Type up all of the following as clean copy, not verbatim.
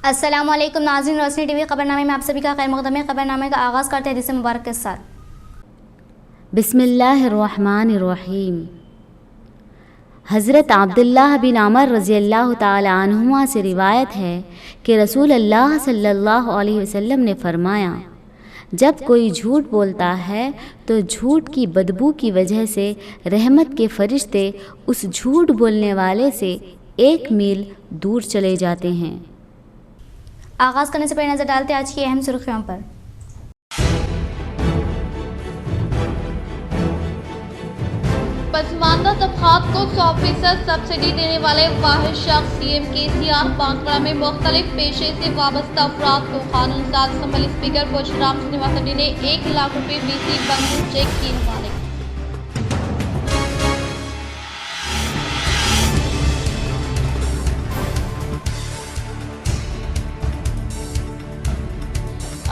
अस्सलामुअलैकुम नाज़रीन, रोशनी टीवी खबरनामे में आप सभी का खैर मक़दम है। खबरनामे का आगाज़ करते हैं हदीस मुबारक के साथ। बिस्मिल्लाहिर्रहमानिर्रहीम। हज़रत अब्दुल्लाह बिन अमर रज़ियल्लाहु ताला अन्हुमा से रिवायत है कि रसूल अल्लाह सल्लल्लाहु अलैहि वसल्लम ने फरमाया, जब कोई झूठ बोलता है तो झूठ की बदबू की वजह से रहमत के फरिश्ते उस झूठ बोलने वाले से 1 मील दूर चले जाते हैं। आगाज़ करने से पहले नज़र डालते हैं आज की अहम सुर्खियों पर। पसमानदा तबक़ात को 100% सब्सिडी देने वाले वाहिद शख्स सीएम केसीआर बांसवाड़ा में मुख्तलिफ पेशे से वाबस्ता अफराद को कानून साज असम्बली स्पीकर परशुराम श्रीनिवास रेड्डी ने 1 लाख रुपये बीसी बंधन चेक किए हवाले।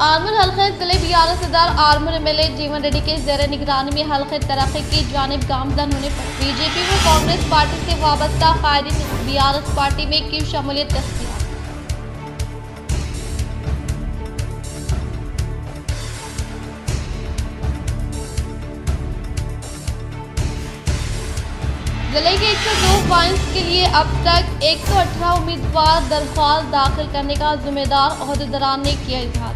आर्मूर हल्के जिले बीआरएस सदर आर्मूर एमएलए जीवन रेड्डी के ज़ेर निगरानी में हल्के तरक्की की जानिब गामजन होने पर बीजेपी व कांग्रेस पार्टी से वाबस्ता कायदीन बीआरएस पार्टी में की शमूलियत दस्तियाब। जिले के 102 पॉइंट्स के लिए अब तक 118 उम्मीदवार दरख्वास्त दाखिल करने का जिम्मेदार ओहदेदारान ने किया इजहार।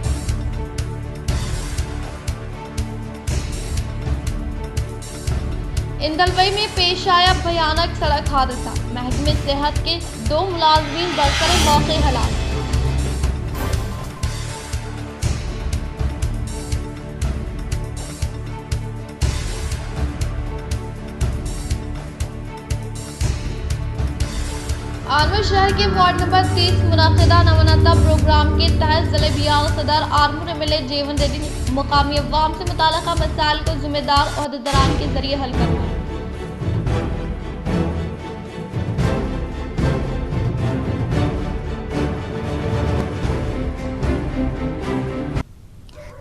इंदलवई में पेश आया भयानक सड़क हादसा, महकमे सेहत के 2 मुलाजमीन बरसरे मौके हलाक। आर्मूर शहर के वार्ड नंबर 30 मुनाकिदा नवनता प्रोग्राम के तहत जिले बीआरएस सदर आर्मूर एमएलए जीवन रेड्डी ने मुकामी अवाम से मुताल्लिका मसाइल को जिम्मेदार ओहदेदारान के जरिए हल करवाया।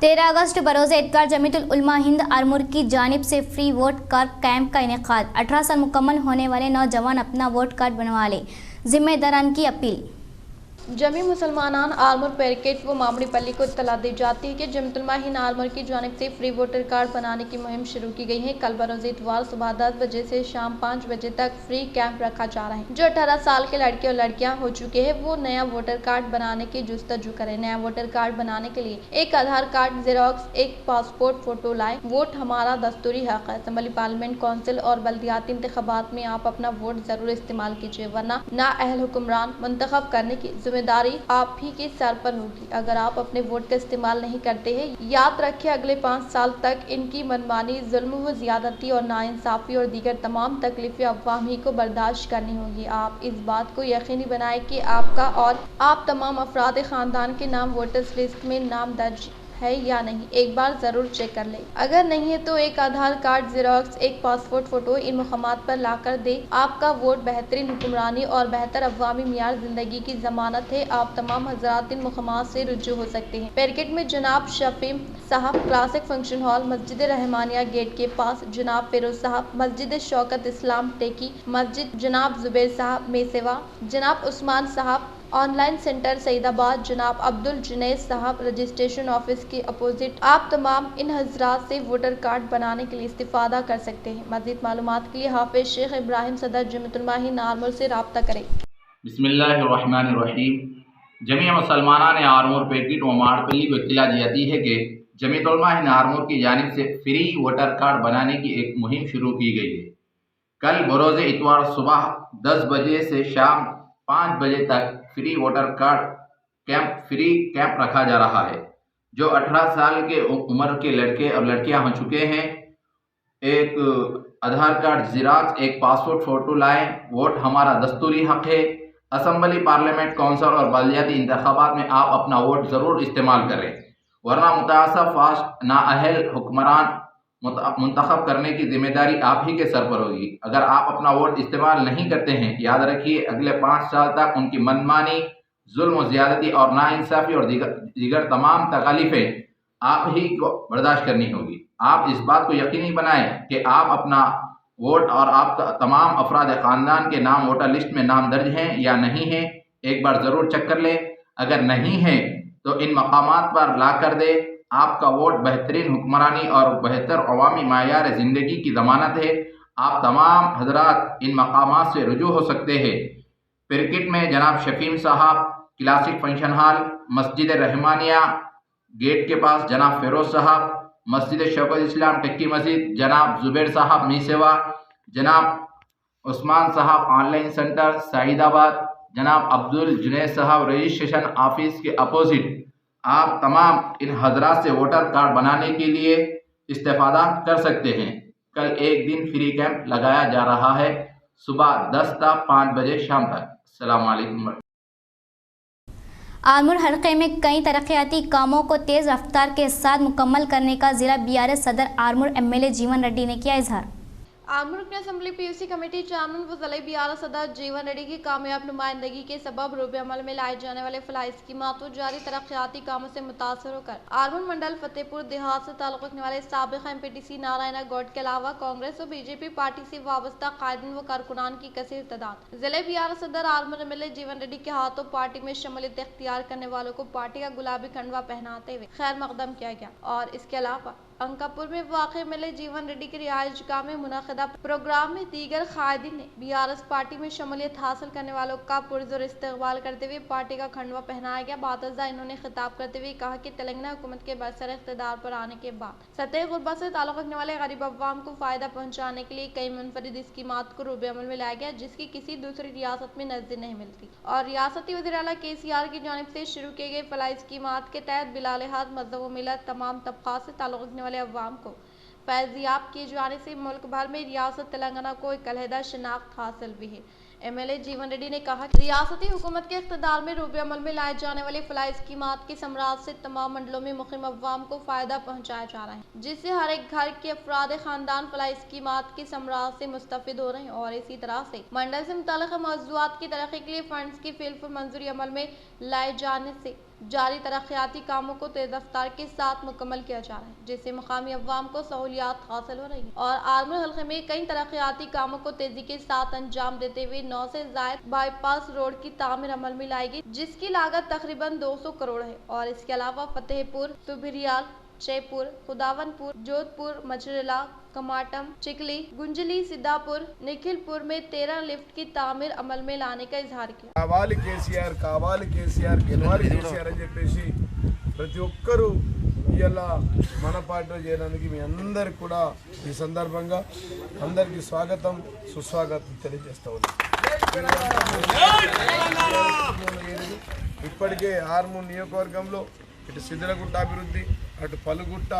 तेरह अगस्त बरोज़ इत्वार जमीयतुल उलमा हिंद आर्मूर की जानिब से फ्री वोट कार्ड कैंप का इनेकाद। 18 साल मुकम्मल होने वाले नौजवान अपना वोट कार्ड बनवा लें, जिम्मेदारान की अपील। जमी मुसलमान आर्मूर पैकेट व मामड़ी पल्ली को इत्तला दी जाती है कि जमीयतुल उलमा हिंद आर्मूर की जानिब से फ्री वोटर कार्ड बनाने की मुहिम शुरू की गई है। कल बरोज़ इतवार सुबह 10 बजे से शाम 5 बजे तक फ्री कैंप रखा जा रहा है। जो 18 साल के लड़के और लड़कियां हो चुके हैं वो नया वोटर कार्ड बनाने की जुस्तजू करें। नया वोटर कार्ड बनाने के लिए एक आधार कार्ड जेरोक्स, एक पासपोर्ट फोटो लाए। वोट हमारा दस्तूरी हक है। असम्बली, पार्लियामेंट, कौंसिल और बल्दियाती इंतखाबात में आप अपना वोट जरूर इस्तेमाल कीजिए, वरना नाअहल हुक्मरान मुंतखब करने की जिम्मेदारी आप ही के सर पर होगी। अगर आप अपने वोट का इस्तेमाल नहीं करते हैं, याद रखिए अगले 5 साल तक इनकी मनमानी, जुल्म व ज्यादती और नाइंसाफी और दीगर तमाम तकलीफें अवाम ही को बर्दाश्त करनी होगी। आप इस बात को यकीनी बनाएं कि आपका और आप तमाम अफराद खानदान के नाम वोटर्स लिस्ट में नाम दर्ज है या नहीं, एक बार जरूर चेक कर लें। अगर नहीं है तो एक आधार कार्ड जेरोक्स, एक पासपोर्ट फोटो इन मुकामात पर लाकर दे। आपका वोट बेहतरीन हुक्मरानी और बेहतर अवामी मियार जिंदगी की जमानत है। आप तमाम हजरात इन मुकामात से रुजू हो सकते हैं। पैकेट में जनाब शफीम साहब क्लासिक फंक्शन हॉल, मस्जिद रहमानिया गेट के पास जनाब फिरोज साहब, मस्जिद शौकत इस्लाम टेकी मस्जिद, जनाब जुबैर साहब मेसेवा, जनाब उस्मान साहब ऑनलाइन सेंटर सईदाबाद, जनाब अब्दुल जुनैद साहब रजिस्ट्रेशन ऑफिस के अपोजिट। आप तमाम इन हजरात से वोटर कार्ड बनाने के लिए इस्तिफादा कर सकते हैं। मज़ीद मालूमात के लिए हाफिज शेख इब्राहिम सदर जमीयतुल उलमा हिंद आर्मूर से रब्ता करें। बिस्मिल्लाहिर्रहमानिर्रहीम। जमीय मुसलमाना ने आर्मूर पैकेट व माड़पल्ली को इत्तला दी है कि जमीयतुल उलमा हिंद आर्मूर की जानिब से फ्री वोटर कार्ड बनाने की एक मुहिम शुरू की गई है। कल बरोज़ इतवार सुबह 10 बजे से शाम 5 बजे तक फ्री वोटर कार्ड कैंप रखा जा रहा है। जो 18 साल के उम्र के लड़के और लड़कियां हो चुके हैं, एक आधार कार्ड जेरोक्स, एक पासपोर्ट फोटो लाएं। वोट हमारा दस्तूरी हक है। असम्बली, पार्लियामेंट, कौंसिल और बल्दियाती इंतखाबात में आप अपना वोट ज़रूर इस्तेमाल करें, वरना मुतासब फास्ट नाअहल हुक्मरान मुंतखब करने की जिम्मेदारी आप ही के सर पर होगी। अगर आप अपना वोट इस्तेमाल नहीं करते हैं, याद रखिए अगले 5 साल तक उनकी मनमानी, जुल्म, ज़्यादती और नाइंसाफ़ी और दीगर तमाम तकलीफ़ें आप ही को बर्दाश्त करनी होगी। आप इस बात को यकीनी बनाएं कि आप अपना वोट और आपका तमाम अफराद ख़ानदान के नाम वोटर लिस्ट में नाम दर्ज हैं या नहीं है, एक बार ज़रूर चेक कर लें। अगर नहीं है तो इन मकामात पर ला कर दे। आपका वोट बेहतरीन हुक्मरानी और बेहतर अवामी मायार ज़िंदगी की ज़मानत है। आप तमाम हजरात इन मकामात से रुजू हो सकते हैं। पिरकिट में जनाब शफीम साहब क्लासिक फंक्शन हॉल, मस्जिद रहमानिया गेट के पास जनाब फ़िरोज़ साहब, मस्जिद शौकत इस्लाम टिक्की मस्जिद जनाब ज़ुबैर साहब मीसेवा, जनाब उस्मान साहब ऑनलाइन सेंटर सईदाबाद, जनाब अब्दुल जुनैद साहब रजिस्ट्रेशन ऑफिस के अपोजिट। आप तमाम इन हजरात से वोटर कार्ड बनाने के लिए इस्तेफादा कर सकते हैं। कल एक दिन फ्री कैंप लगाया जा रहा है, सुबह 10 से 5 बजे शाम तक। अस्सलाम वालेकुम। आलमूर हल्के में कई तरक्याती कामों को तेज़ रफ्तार के साथ मुकम्मल करने का जिला बीआरएस सदर आलमूर एमएलए जीवन रेड्डी ने किया इजहार। आलमूर की असम्बली पीयूसी कमेटी चेयरमैन व ज़िला बीआरएस सदर जीवन रेड्डी की कामयाब नुमाइंदगी के सबब रूबे अमल में लाए जाने वाले फलाही स्कीमात और जारी तरक्याती कामों से मुतासर होकर आलमूर मंडल फतेहपुर देहात से ताल्लुक़ रखने वाले साबिक़ एमपीटीसी नारायणा गौड के अलावा कांग्रेस और बीजेपी पार्टी से वाबस्ता कायदीन व कारकुनान की कसीर तादाद जिले बीआरएस सदर आलमूर एमएलए जीवन रेड्डी के हाथों पार्टी में शमूलियत इख्तियार करने वालों को पार्टी का गुलाबी खंडवा पहनाते हुए खैर मकदम किया गया। और इसके अलावा अंकापुर में वाक़ई एमएलए जीवन रेड्डी की रिहाइशगाह में मुनक़िदा प्रोग्राम में दीगर कायदीन ने बीआरएस पार्टी में शमूलियत हासिल करने वालों का पुरज़ोर इस्तक़बाल करते हुए पार्टी का खंडवा पहनाया गया। बातज़ा इन्होंने खिताब करते हुए कहा कि तेलंगाना हुकूमत के बरसर इक़्तिदार पर आने के बाद सतह गुरबत से ताल्लुक़ रखने वाले गरीब अवाम को फ़ायदा पहुँचाने के लिए कई मुनफरिद स्कीमात को रूबे अमल में लाया गया, जिसकी किसी दूसरी रियासत में नज़र नहीं मिलती। और रियासती वज़ीर आला KCR की जानिब से शुरू किए गए फलाही स्कीमात के तहत बिलालिहाज़ मज़हब व मिलत तमाम तबक़ात से ताल्लुक़ रखने वाले अवाम को फैज़याब किए जाने से मुल्क भर में रियासत तेलंगाना को एक अलहदा शनाख्त हासिल हुई है। एमएलए जीवन रेड्डी ने कहा कि रियासती हुकूमत के इक़्तिदार में रूबे अमल में लाए जाने वाले फलाही स्कीमात के समरात से तमाम मंडलों में मुक़ीम अवाम को फ़ायदा पहुँचाया जा रहा है, जिससे हर एक घर के अफराद ख़ानदान फलाही स्कीमात के समरात से मुस्तफ़िद हो रहे हैं। और इसी तरह से मंडल से मुताल्लिक़ मौज़ूआत की तरक्की के लिए फ़ंड्स की फिलफुल मंजूरी अमल में लाए जाने से जारी तरक्याती कामों को तेज़ रफ्तार के साथ मुकम्मल किया जा रहा है, जिससे मकामी अवाम को सहूलियात हासिल हो रही है। और आलमूर हल्के में कई तरक्याती कामों को तेज़ी के साथ अंजाम देते हुए 9 से ज़ायद बाईपास रोड की तामीर अमल में लाएगी, जिसकी लागत तकरीबन 200 करोड़ है। और इसके अलावा फतेहपुर, तुबिरियाल, जयपुर, खुदावनपुर, जोधपुर, मछरेला, कमाटम, चिकली, गुंजली, सिद्धापुर, निखिलपुर में 13 लिफ्ट की तामीर अमल में लाने का इजहार किया। కావాలి కేసీఆర్ గెలవాలి కేసీఆర్ అని చెప్పేసి ప్రతి ఒక్కరూ ఇలా మన పార్టీలో చేయడానికి మీ అందరికి కూడా ఈ సందర్భంగా అందరికీ స్వాగతం సుస్వాగతం తెలియజేస్తా ఉన్నాను। ఇప్పటికే ఆర్మూర్ నియోజకవర్గంలో ఇటు సిద్దిలగుట్ట అభివృద్ధి, అటు పలుగుట్ట,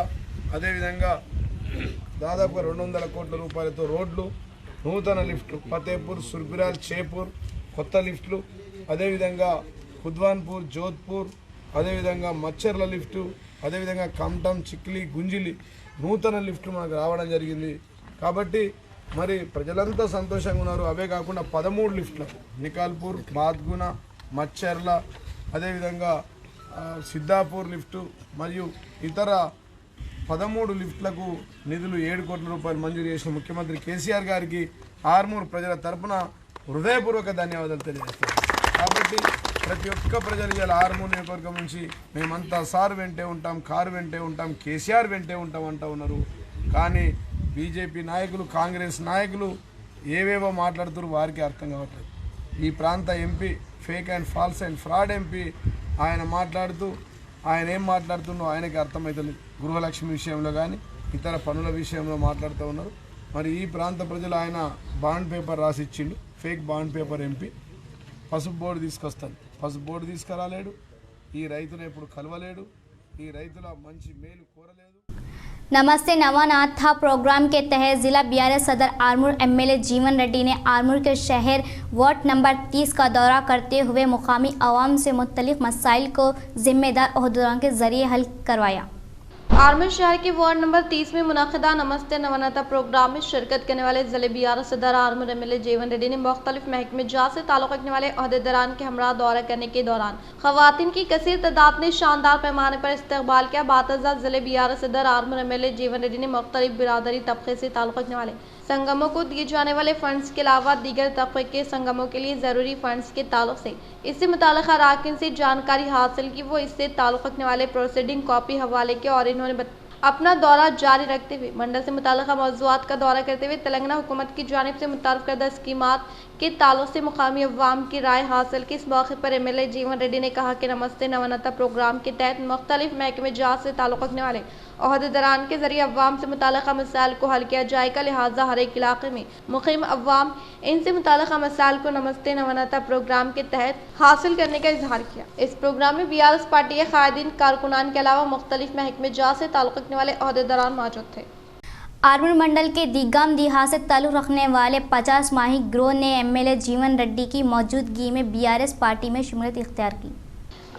అదేవిధంగా దాదాపు 200 కోట్ల రూపాయలతో రోడ్లు, నూతన లిఫ్ట్లు ఫతేపూర్, సుర్బిరాల్, చేపూర్ కొత్త లిఫ్ట్లు, అదేవిధంగా ఖుద్వాన్పూర్, జోధ్పూర్, అదేవిధంగా మచ్చర్ల లిఫ్టు, అదేవిధంగా కమ్టం, చిక్లీ, గుంజిలి నూతన లిఫ్ట్లు మనకు రావడం జరిగింది। కాబట్టి మరి ప్రజలంతా సంతోషంగా ఉన్నారు। అవే కాకుండా 13 లిఫ్ట్లు నికాల్పూర్, బాద్గున, మచ్చర్ల, అదేవిధంగా సిద్ధాపూర్ లిఫ్టు మరియు ఇతర 13 లిఫ్ట్లకు నిధులు 7 కోట్ల రూపాయలు మంజూరు చేసిన ముఖ్యమంత్రి కేసీఆర్ గారికి ఆర్మూర్ ప్రజల తరపున హృదయపూర్వక ధన్యవాదాలు తెలియజేస్తున్నాను। కాబట్టి ప్రతి ఒక్క ప్రజలు ఇలా ఆర్మూర్ నియోజకవర్గం నుంచి మేమంతా సార్ వెంటే ఉంటాం, కారు వెంటే ఉంటాం, కేసీఆర్ వెంటే ఉంటాం అంటూ ఉన్నారు। కానీ బీజేపీ నాయకులు, కాంగ్రెస్ నాయకులు ఏవేవో మాట్లాడుతున్నారు, వారికి అర్థం కావట్లేదు। ఈ ప్రాంత MP fake and false and fraud MP ఆయన మాట్లాడుతూ ఆయన ఏం మాట్లాడుతుండో ఆయనకి అర్థమవుతుంది। గృహలక్ష్మి విషయంలో కానీ ఇతర పనుల విషయంలో మాట్లాడుతూ ఉన్నారు। మరి ఈ ప్రాంత ప్రజలు ఆయన బాండ్ పేపర్ రాసి ఇచ్చిండు, ఫేక్ బాండ్ పేపర్ ఎంపీ పసుపు బోర్డు తీసుకొస్తాను, పసుపు బోర్డు తీసుకురాలేడు, ఈ రైతును ఎప్పుడు కలవలేడు, ఈ రైతుల మంచి మేలు కోరలేదు। नमस्ते नवानाथ था प्रोग्राम के तहत जिला बीआरएस सदर आर्मूर एमएलए जीवन रेड्डी ने आर्मूर के शहर वार्ड नंबर 30 का दौरा करते हुए मुकामी आवाम से मुख्तलिफ मसाइल को जिम्मेदार ओहदेदारों के जरिए हल करवाया। आर्मर शहर के वार्ड नंबर 30 में मुनाकिदा नमस्ते नवनता प्रोग्राम में शिरकत करने वाले जिले बियार सदर आर्मर एमएलए जीवन रेड्डी ने मुख्तलिफ महकमे जात से ताल्लुक़ रखने वाले अहदेदारान के हमरा दौरा करने के दौरान खवातीन की कसीर तादाद ने शानदार पैमाने पर इस्तकबाल किया। बातजा जिले बियार सदर आर्मर एमएलए जीवन रेड्डी ने मुख्तलिफ बिरादरी तबके से ताल्लुक़ रखने वाले संगमों को दिए जाने वाले फंड्स के अलावा दीगर तबके के संगमों के लिए ज़रूरी फंड्स के ताल्लुक से इससे मुताल्लिक़ अराकीन से जानकारी हासिल की। वो इससे ताल्लुक़ रखने वाले प्रोसीडिंग कॉपी हवाले के और इन्होंने अपना दौरा जारी रखते हुए मंडल से मुताल्लिक़ मौज़ूआत का दौरा करते हुए तेलंगाना हुकूमत की जानिब से मुतारफ़ करदा स्कीमात के ताल्लुक से मुकामी अवाम की राय हासिल की। इस मौके पर एमएलए जीवन रेड्डी ने कहा कि नमस्ते नवनता प्रोग्राम के तहत मुख्तलिफ महकमे जात से ताल्लुक़ रखने वाले अहदेदारान के जरिए अवाम से मुताल्लिक़ मसाइल को हल किया जाएगा, लिहाजा हर एक इलाके में मुक़ीम अवाम इनसे मुताल्लिक़ मसाइल को नमस्ते नवनता प्रोग्राम के तहत हासिल करने का इजहार किया। इस प्रोग्राम में BRS पार्टी के कायदीन कारकुनान के अलावा मुख्तलिफ महकमे जात से ताल्लुक़ रखने वाले अहदेदारान मौजूद थे। आर्मूर मंडल के दिगाम दिहा से ताल्लुक़ रखने वाले 50 माही गिरोह ने एमएलए जीवन रेड्डी की मौजूदगी में BRS पार्टी में शुमूलियत इख्तियार की।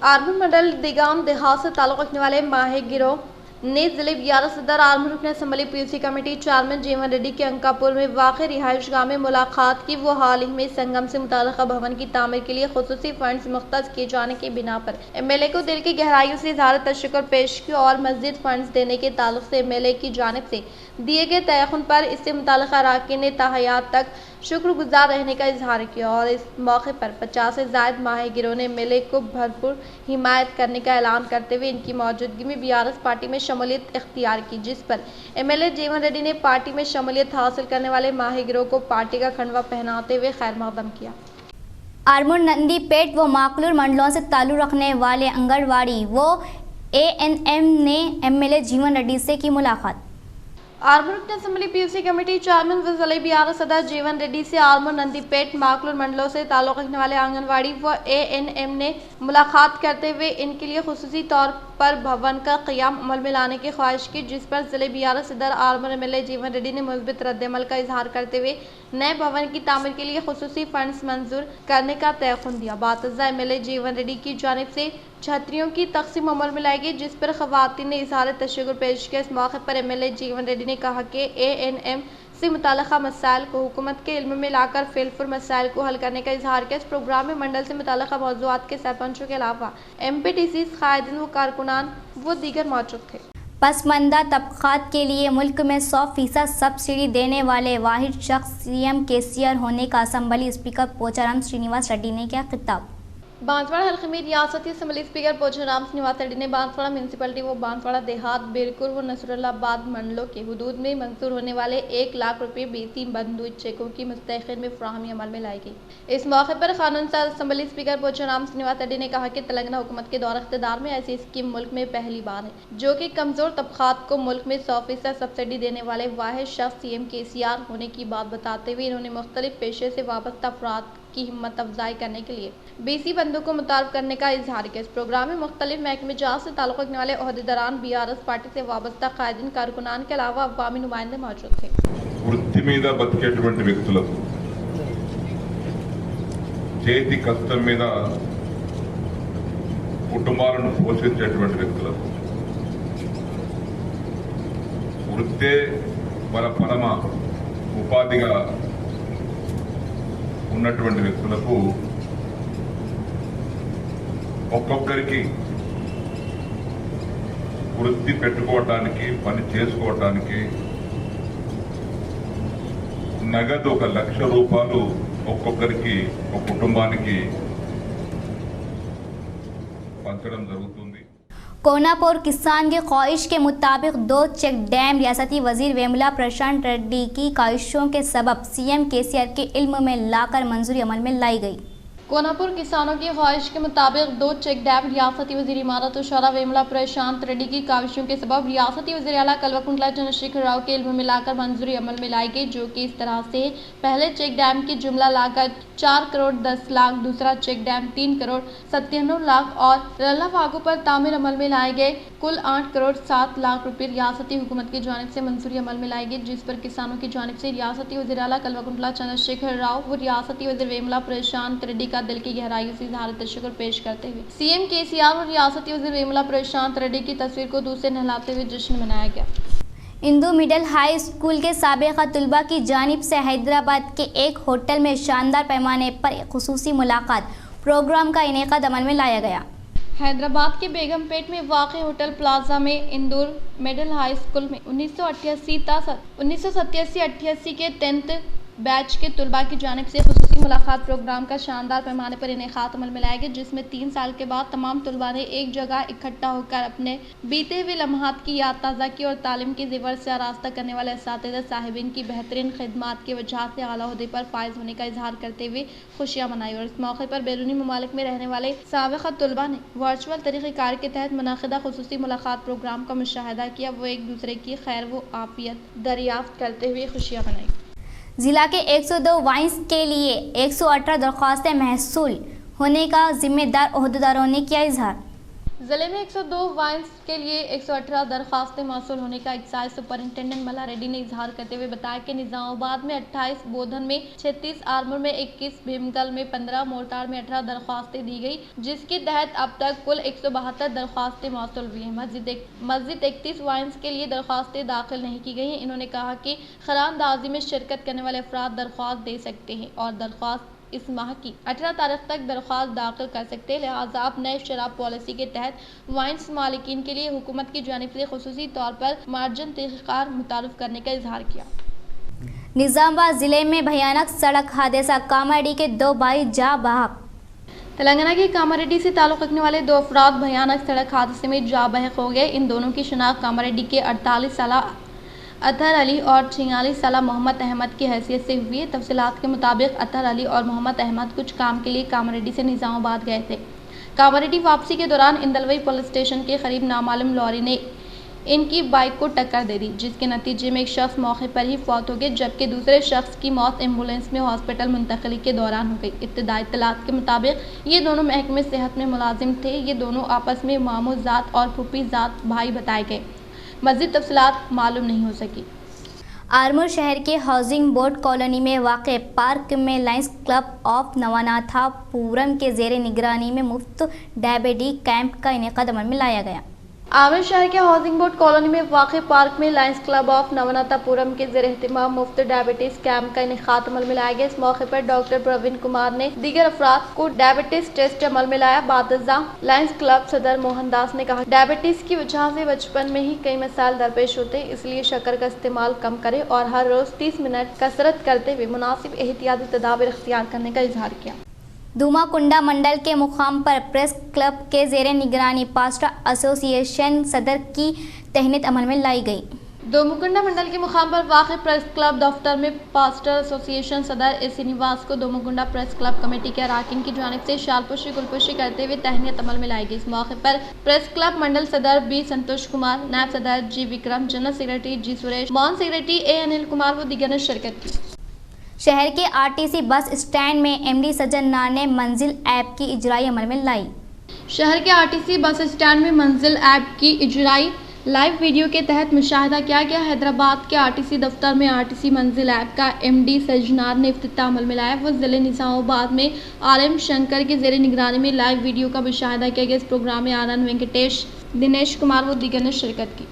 आर्मूर मंडल दिगाम दिहा से ताल्लुक़ रखने वाले माही गिरोह ने जिले बियार सदर आर्मूर रुकन असम्बली PUC कमेटी चेयरमैन जीवन रेड्डी के अंकापुर में वाक़ रिहाइश गाह में मुलाकात की। वो हाल ही में संगम से मुताल्लिक़ भवन की तामीर के लिए खुसूसी फंड्स मुख्तस किए जाने की बिना पर एमएलए को दिल की गहराइयों से इज़हार तशक्कुर पेश की और मज़ीद फंड्स देने के ताल्लुक से एमएलए की जानिब से दिए गए तयख़ुन पर इससे मुताल्लिक़ अराकीन ने ताहयात तक शुक्रगुजार रहने का इजहार किया। और इस मौके पर 50 से ज़ायद माही गिरोह ने एमएलए को भरपूर हिमायत करने का ऐलान करते हुए इनकी मौजूदगी में BRS पार्टी में शमूलियत इख्तियार की, जिस पर एमएलए जीवन रेड्डी ने पार्टी में शमूलियत हासिल करने वाले माही गिरोह को पार्टी का खंडवा पहनाते हुए खैर मकदम किया। आर्मूर नंदीपेट व माकलूर मंडलों से ताल्लुक़ रखने वाले आंगनवाड़ी व ANM ने एमएलए जीवन रेड्डी से की मुलाकात। आर्मूर रुकन असम्बली PUC कमेटी चेयरमैन व जिले बियार सदर जीवन रेड्डी से आर्मूर नंदीपेट माकलूर मंडलों से ताल्लुक़ रखने वाले आंगनवाड़ी व ANM ने मुलाकात करते हुए इनके लिए खुसूसी तौर पर भवन का क़याम अमल में लाने की ख्वाहिश की, जिस पर जिले बियार सदर आर्मूर एमएलए जीवन रेड्डी ने मुस्बित रद्दअमल का इजहार करते हुए नए भवन की तामीर के लिए खुसूसी फंड्स मंजूर करने का तयख़ुन दिया। बातजा एमएलए जीवन रेड्डी की जानिब से छतरियों की तकसीम अमल में लाई गई, जिस पर खवातीन ने इज़हार तशक्कुर पेश किया। इस मौके पर एमएलए जीवन रेड्डी ने कहा कि ANM से मुताल्लिक़ मसाइल को हुकूमत के इल्म में लाकर फिलफुर मसाइल को हल करने का इजहार किया। इस प्रोग्राम में मंडल से मुताल्लिक़ मौज़ूआत के सरपंचों के अलावा MPTCs, कायदीन व कारकुनान व दीगर मौजूद थे। पसमानदा तबक़ात के लिए मुल्क में 100% सब्सिडी देने वाले वाहिद शख्स CM KCR होने का असम्बली स्पीकर पोचाराम श्रीनिवास रेड्डी ने किया खिताब। बांसवाड़ा हल्के में रियासती असम्बली स्पीकर पोचाराम श्रीनिवास रेड्डी ने बांसवाड़ा म्यूनसिपलिटी व बांसवाड़ा देहात, बिरकुर व नसरुल्लाबाद मंडलों के हुदूद में मंजूर होने वाले 1 लाख रुपये 3 बंदूक चेकों की मुस्तकिल में फ्राहमी अमल में लाई गई। इस मौके पर कानून साज असम्बली स्पीकर पोचाराम श्रीनिवास रेड्डी ने कहा कि तेलंगाना हुकूमत के दौर इख्तिदार में ऐसी स्कीम मुल्क में पहली बार है, जो कि कमज़ोर तबक़ात को मुल्क में 100% सब्सिडी देने वाले वाहिद शख्स CM KCR होने की बात बताते हुए इन्होंने मुख्तलिफ पेशे से वाबस्ता अफराद की हिम्मत अफजाई करने के लिए BC बंदों को मुतारफ़ करने का इजहार किया। इस प्रोग्राम में मुख्तलिफ महकमे जात से ताल्लुक़ रखने वाले अहदेदारान, BRS पार्टी से वाबस्ता कायदीन कारकुनान के अलावा अवामी नुमाइंदे मौजूद थे। వృత్తి మీద బతికేటువంటి వ్యక్తులకు, చేతి కష్టం మీద కుటుంబాలను పోషించేటువంటి వ్యక్తులకు, వృత్తే వాళ్ళ పరమ ఉపాధిగా ఉన్నటువంటి వ్యక్తులకు ఒక్కొక్కరికి వృత్తి పెట్టుకోవటానికి, పని చేసుకోవటానికి నగదు 1 లక్ష రూపాయలు ఒక్కొక్కరికి, ఒక కుటుంబానికి పంచడం జరుగుతుంది। कोनापुर किसान की ख्वाहिश के मुताबिक 2 चेक डैम रियासती वजीर वेमुला प्रशांत रेड्डी की ख्वाहिशों के सबब CM KCR के इल्म में लाकर मंजूरी अमल में लाई गई। कोनापुर किसानों की ख्वाहिश के मुताबिक 2 चेक डैम रियासती वज़ीर इमारत और शरा वेमुला प्रशांत रेड्डी की काविशों के सबब रियासती वज़ीर आला कल्वकुंतला चंद्रशेखर राव के इल्म में लाकर मंजूरी अमल में लाई गई, जो कि इस तरह से पहले चेक डैम की जुमला लागत 4 करोड़ 10 लाख, दूसरा चेक डैम 3 करोड़ 97 लाख और रल्ला फागू पर तामीर अमल में लाए गए कुल 8 करोड़ 7 लाख रुपये रियासती हुकूमत की जानिब से मंजूरी अमल में लाई गई, जिस पर किसानों की जानिब से रियासती वज़ीर आला कल्वकुंतला चंद्रशेखर राव व रियासती वज़ीर वेमुला प्रशांत रेड्डी का का दिल की गहराइयों से इजहार तशक्कुर पेश करते हुए सीएम केसीआर और रियासती वज़ीर विमला प्रशांत रेड्डी की तस्वीर को दूध से नहलाते हुए जश्न मनाया गया। इंदू मिडिल हाई स्कूल के साबिक़ा तलबा की जानिब से हैदराबाद के एक होटल में शानदार पैमाने पर एक खुसूसी मुलाकात प्रोग्राम का इनेकाद अमल में लाया गया। हैदराबाद के बेगमपेट में वाक़ होटल प्लाजा में इंदौर मिडिल हाई स्कूल में 1987-88 के 10th बैच के तलबा की जानिब से खुसूसी मुलाकात प्रोग्राम का शानदार पैमाने पर इनेकाद अमल में लाया गया, जिसमें 3 साल के बाद तमाम तलबा ने एक जगह इकट्ठा होकर अपने बीते हुए लम्हात की याद ताज़ा की और तालीम के ज़ेवर से आरास्ता करने वाले असातिज़ा साहिबीन की बेहतरीन खिदमात की वजह से आला ओहदे पर फायज होने का इजहार करते हुए खुशियाँ मनाई। और इस मौके पर बैरूनी ममालिक में रहने वाले साबिक़ा तलबा ने वर्चुअल तरीक़ेकार के तहत मुनाक़िदा खुसूसी मुलाकात प्रोग्राम का मुशाहिदा किया। वो एक दूसरे की खैर व आफियत दरियाफ्त करते हुए खुशियाँ मनाई। ज़िला के 102 वाइंस के लिए 118 दरख्वास्तें महसूल होने का जिम्मेदार ओहदेदारों ने किया इजहार। जिले में 102 वाइंस के लिए 118 दरख्वास्तें मौसूल होने का एक्साइज सुपरिंटेंडेंट मल्ला रेड्डी ने इजहार करते हुए बताया कि निज़ामाबाद में 28, बोधन में 36, आरमूर में 21, भीमगल में 15, मोरताड़ में 18 दरख्वास्तें दी गई, जिसके तहत अब तक कुल 172 दरख्वास्तें मौसूल हुई हैं। मस्जिद 31 वाइंस के लिए दरख्वास्तें दाखिल नहीं की गई हैं। इन्होंने कहा कि खरानदाजी में शिरकत करने वाले अफराद दरख्वास्त दे सकते हैं और दरख्वास्त इस माह की 18 तारीख तक दरख्वास्त दाखिल कर सकते हैं। लिहाजा अब नए शराब पॉलिसी के तहत वाइन्स मालिकीन के लिए हुकूमत की जानिब से खुसूसी तौर पर मार्जिन तरीक़ार मुतारफ़ करने का इजहार किया। निज़ामाबाद ज़िले में भयानक सड़क हादसा, कामारेड्डी के 2 भाई जा बहक। तेलंगाना के कामारेड्डी से ताल्लुक़ रखने वाले 2 अफराद भयानक सड़क हादसे में जा बहक हो गए। इन दोनों की शिनाख्त कामारेड्डी के 48 साल अतहर अली और 46 साल मोहम्मद अहमद की हैसियत से हुई है। तफसीलात के मुताबिक अतहर अली और मोहम्मद अहमद कुछ काम के लिए कामारेड्डी से निज़ामाबाद गए थे। कामारेड्डी वापसी के दौरान इंदलवई पुलिस स्टेशन के करीब नामालूम लॉरी ने इनकी बाइक को टक्कर दे दी, जिसके नतीजे में एक शख्स मौके पर ही फौत हो गया, जबकि दूसरे शख्स की मौत एम्बुलेंस में हॉस्पिटल मुंतकिली के दौरान हो गई। इब्तदाई इत्तलात के मुताबिक ये दोनों महकमे सेहत में मुलाजिम थे। ये दोनों आपस में मामू ज़ात और फूफी ज़ात भाई बताए गए। मज़ीद तफसीलात मालूम नहीं हो सकी। आरमूर शहर के हाउसिंग बोर्ड कॉलोनी में वाक़ पार्क में लायंस क्लब ऑफ नवनाथापुरम के ज़ेर निगरानी में मुफ्त डायबिटीज कैंप का इनेकाद अमल में लाया गया। आमिर शहर के हाउसिंग बोर्ड कॉलोनी में वाक़ पार्क में लायंस क्लब ऑफ नवनाथापुरम के ज़ेर एहतिमाम मुफ्त डायबिटीज़ कैंप का इनेकाद अमल में लाया गया। इस मौके पर डॉक्टर प्रवीण कुमार ने दीगर अफराद को डायबिटीज़ टेस्ट अमल में लाया। बादशाह लायंस क्लब सदर मोहन दास ने कहा, डायबिटीज़ की वजह से बचपन में ही कई मसाइल दरपेश होते हैं, इसलिए शक्कर का इस्तेमाल कम करें और हर रोज़ 30 मिनट कसरत करते हुए मुनासिब एहतियाती तदाबीर इख्तियार करने का इजहार किया। धूमाकुंडा मंडल के मुकाम पर प्रेस क्लब के ज़ेर निगरानी पास्टर एसोसिएशन सदर की तहनीत अमल में लाई गई। दोमुकुंडा मंडल के मुकाम पर वाक़ प्रेस क्लब दफ्तर में पास्टर एसोसिएशन सदर ए श्रीनिवास को दोमुकुंडा प्रेस क्लब कमेटी के अरकान की जानिब से शालपुशी गुलपुशी करते हुए तहनीत अमल में लाई गई। इस मौके पर प्रेस क्लब मंडल सदर बी संतोष कुमार, नायब सदर जी विक्रम, जनरल सेक्रेटरी जी सुरेश, मॉन सेक्रेटरी ए अनिल कुमार व दीगर ने शिरकत की। शहर के आरटीसी बस स्टैंड में एमडी सज्जन नार ने मंजिल ऐप की इजराई अमल में लाई। शहर के आरटीसी बस स्टैंड में मंजिल ऐप की इजराई लाइव वीडियो के तहत मुशाहिदा किया गया। हैदराबाद के आरटीसी दफ्तर में आरटीसी मंजिल ऐप का एमडी सज्जनार ने इफ्तिताह अमल में लाया। वो ज़िले निज़ामाबाद में आरएम शंकर के ज़ेर निगरानी में लाइव वीडियो का मुशाहिदा किया गया। इस प्रोग्राम में आनंद वेंकटेश, दिनेश कुमार व दीगर ने शिरकत की।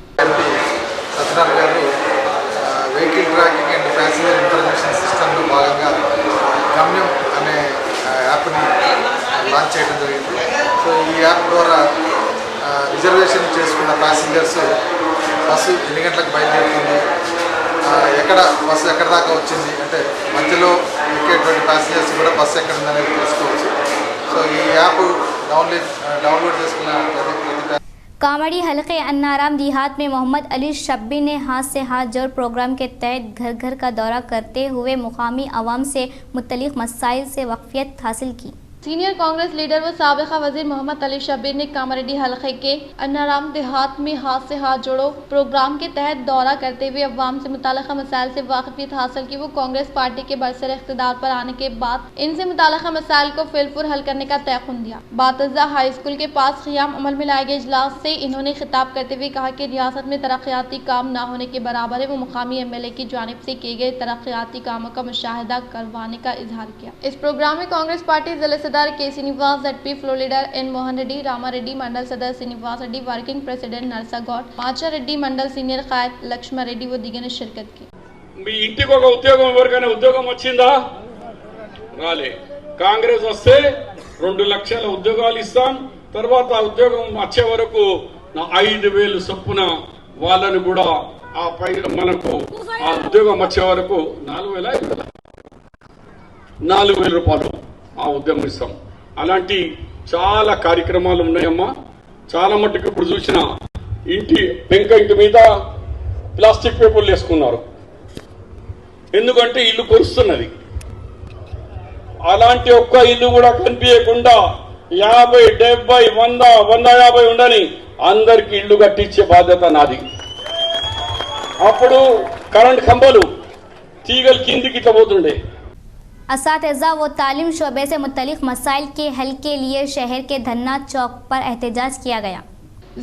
Vehicle tracking and passenger information సిస్టంలో భాగంగా గమ్యం అనే యాప్ని లాంచ్ చేయడం జరిగింది. సో ఈ యాప్ ద్వారా రిజర్వేషన్ చేసుకున్న ప్యాసింజర్స్ బస్సు ఎన్ని గంటలకు బయలుదేరుతుంది, బస్సు ఎక్కడ దాకా వచ్చింది అంటే మధ్యలో ఎక్కేటువంటి ప్యాసింజర్స్ కూడా బస్సు ఎక్కడ ఉందనేది తెలుసుకోవచ్చు. సో ఈ యాప్ డౌన్లోడ్ చేసుకున్న कामाड़ी हलके अन्नाराम देहात में मोहम्मद अली शब्बी ने हाथ से हाथ जोड़ प्रोग्राम के तहत घर घर का दौरा करते हुए मुकामी आवाम से मुतल्लिक़ मसाइल से वाक़फ़ियत हासिल की। सीनियर कांग्रेस लीडर व साबिक़ा वज़ीर मोहम्मद अली शब्बीर ने कामारेड्डी हलके के अन्नाराम देहात में हाथ से हाथ जोड़ो प्रोग्राम के तहत दौरा करते हुए अवाम से मुताल्लिक़ा मसाइल से वाक़फ़ियत हासिल की। वो कांग्रेस पार्टी के बरसर इख्तिदार पर आने के बाद इनसे मुताल्लिक़ा मसाइल को फिलफुर हल करने का तयक़ुन दिया। बातज़ा हाई स्कूल के पास क़ियाम अमल में लाए गए इजलास से इन्होंने खिताब करते हुए कहा कि रियासत में तरक्याती काम न होने के बराबर है। वो मुकामी MLA की जानिब से किए गए तरक्याती कामों का मुशाहिदा करवाने का इजहार किया। इस प्रोग्राम में कांग्रेस पार्टी ज़िले सदर के Srinivas ZP, floor leader N Mohan Reddy, Rama Reddy, मंडल सदर श्रीनिवास रेड्डी, वर्किंग प्रेसिडेंट नरसा गौड, माचा रेड्डी, मंडल सीनियर कायद लक्ष्मण रेड्डी व दिगर ने शिरकत की। మీ ఇంటికి ఒక ఉద్యోగం ఎవరికైనా ఉద్యోగం వచ్చిందా? రాలే. కాంగ్రెస్ వస్తే 2 లక్షల ఉద్యోగాలు ఇస్తాం. తర్వాత ఆ ఉద్యోగం వచ్చే వరకు 5,000 చొప్పున వాళ్ళని కూడా ఆ పై మనకు ఆ ఉద్యోగం వచ్చే వరకు 4,000 రూపాయలు ఆ ఉద్యోగం ఇస్తాం. అలాంటి చాలా కార్యక్రమాలు ఉన్నాయమ్మా. చాలా మట్టుకు ఇప్పుడు చూసిన ఇంటి ఇంటి మీద ప్లాస్టిక్ పేపర్లు వేసుకున్నారు, ఎందుకంటే ఇల్లు కొరుస్తున్నది. అలాంటి ఒక్క ఇల్లు కూడా కనిపించకుండా 50, 70, 100, 150 ఉండని అందరికి ఇల్లు కట్టించే బాధ్యత నాది. అప్పుడు కరెంట్ కంబలు తీగలు కిందికి ఇట్లా పోతుండే. असातिज़ा व तालीम शोबे से मुतल्लिक़ मसाइल के हल के लिए शहर के धन्ना चौक पर एहतजाज किया गया।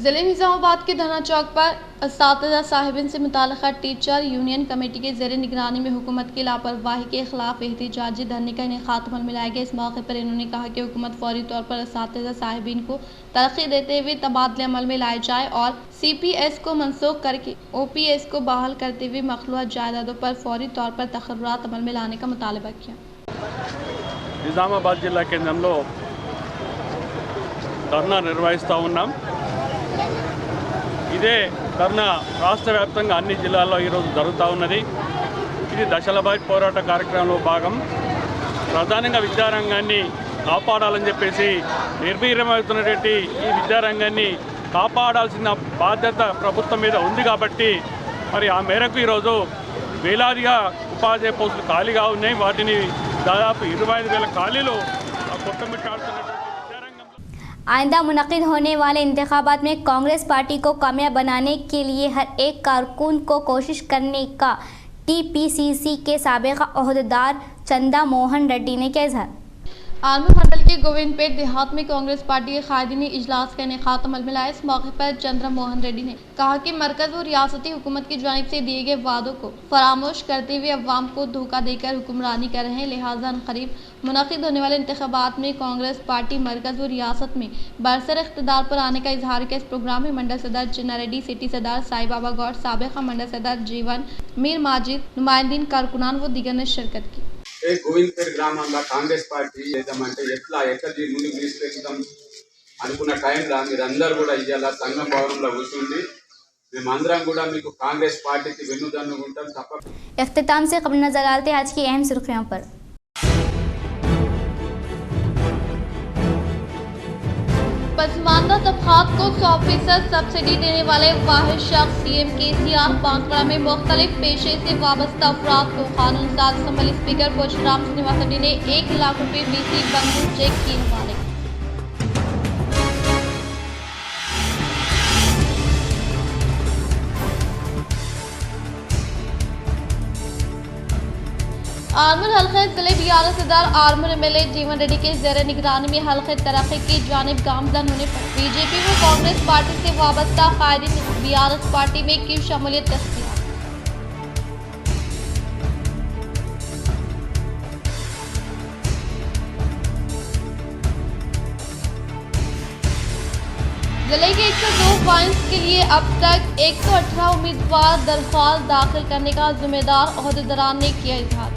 जिले निज़ामाबाद के धना चौक पर असातिज़ा साहिबिन से मुताल्लिक़ टीचर यूनियन कमेटी के ज़ेर निगरानी में हुकूमत की लापरवाही के खिलाफ एहतजाजी धरने का इनेकाद अमल में लाया गया। इस मौके पर इन्होंने कहा कि हुकूमत फौरी तौर पर असातिज़ा साहिबिन को तरक्की देते हुए तबादले अमल में लाए जाए और CPS को मनसूख करके OPS को बहाल करते हुए मखलूआ जायदादों पर फौरी तौर पर तखर्रुरात अमल में लाने का मुतालबा किया। నిజామాబాద్ జిల్లా కేంద్రంలో ధర్నా నిర్వహిస్తూ ఉన్నాం. ఇదే ధర్నా రాష్ట్ర వ్యాప్తంగా అన్ని జిల్లాల్లో ఈరోజు జరుగుతూ ఉన్నది. ఇది దశలభాయ్ పోరాట కార్యక్రమంలో భాగం. ప్రధానంగా విద్యారంగాన్ని కాపాడాలని చెప్పేసి నిర్వీర్యమవుతున్నటువంటి ఈ విద్యారంగాన్ని కాపాడాల్సిన బాధ్యత ప్రభుత్వం మీద ఉంది కాబట్టి మరి ఆ మేరకు ఈరోజు వేలాదిగా ఉపాధ్యాయ పోస్టులు ఖాళీగా ఉన్నాయి. వాటిని దాదాపు 25,000 ఖాళీలు కొట్టమిట్టాడుతున్నటువంటి आइंदा मुनक़िद होने वाले इंतखाबात में कांग्रेस पार्टी को कामयाब बनाने के लिए हर एक कारकुन को कोशिश करने का TPCC के साबिक़ा ओहदेदार चंदा मोहन रेड्डी ने किया इज़हार। आलमर मंडल के गोविंदपेट देहात में कांग्रेस पार्टी के कायदीन इजलास का इनेकाद अमल में लाया। इस मौके पर चंद्रा मोहन रेड्डी ने कहा कि मरकज व रियासती हुकूमत की जानिब से दिए गए वादों को फरामोश करते हुए अवाम को धोखा देकर हुक्मरानी कर रहे हैं। लिहाजा करीब मुनक़िद होने वाले इंतखाबात में कांग्रेस पार्टी मरकज व रियासत में बरसर इख्तिदार पर आने का इजहार किया। इस प्रोग्राम में मंडल सदर चिन्ना रेड्डी, सिटी सदर साई बाबा गौड, साबिक़ा मंडल सदर जीवन, मीर माजिद, नुमाइंदीन, कारकुनान व दीगर ने शिरकत की। గోవింద్పేట్ గ్రామంలో కాంగ్రెస్ పార్టీ చేద్దామంటే ఎట్లా ముందుకు తీసుకెళ్తాం అనుకున్న టైంలో మీరందరూ కూడా ఇవాళ సంఘం భవనంలో కూర్చుండి మేమందరం కూడా మీకు కాంగ్రెస్ పార్టీకి వెన్నుదన్నుకుంటాం తప్ప। इख्तिताम से खबर नजर डालते आज की अहम सुर्खियों पर। पसमानदा तबकात को 100% सब्सिडी देने वाले वाहिद शख्स CM KCR बांसवाड़ा में मुख्तलिफ पेशे से वाबस्ता अफराद को कानून साज असम्बली स्पीकर परशुराम श्रीनिवास रेड्डी ने 1 लाख रुपए BC बंधु चेक किए हवाले। आर्मर हल्के जिले बियारा सदर आर्मर MLA जीवन रेड्डी के ज़ेर निगरानी में हल्के तरक्की की जानिब गामजन होने पर BJP व कांग्रेस पार्टी से वाबस्ता कायदीन बियारस पार्टी में की शमूलियत दस्तियाब। जिले के 102 पॉइंट्स के लिए अब तक 118 उम्मीदवार दरख्वास्त दाखिल करने का जिम्मेदार ओहदेदारान ने किया इजहार।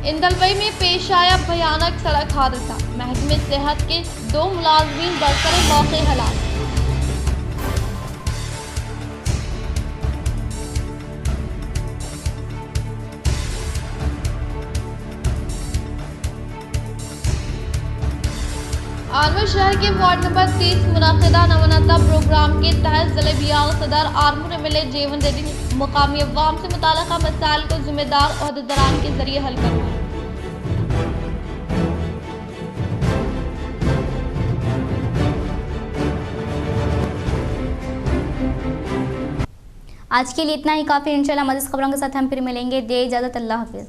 इंदलवई में पेश आया भयानक सड़क हादसा, महकमे सेहत के 2 मुलाजमीन बरसरे मौके हलाक। आर्मर शहर के वार्ड नंबर 30 मुनाकिदा नवनता प्रोग्राम के तहत जिले बियारा सदर आर्मर MLA जीवन रेड्डी ने मुकामी अवाम से मुताल्लिका मसाइल को जिम्मेदार ओहदेदारान के जरिए हल करवाया। आज के लिए इतना ही काफ़ी। इंशाल्लाह मज़ीद खबरों के साथ हम फिर मिलेंगे। दे इजाज़त, अल्लाह हाफिज़।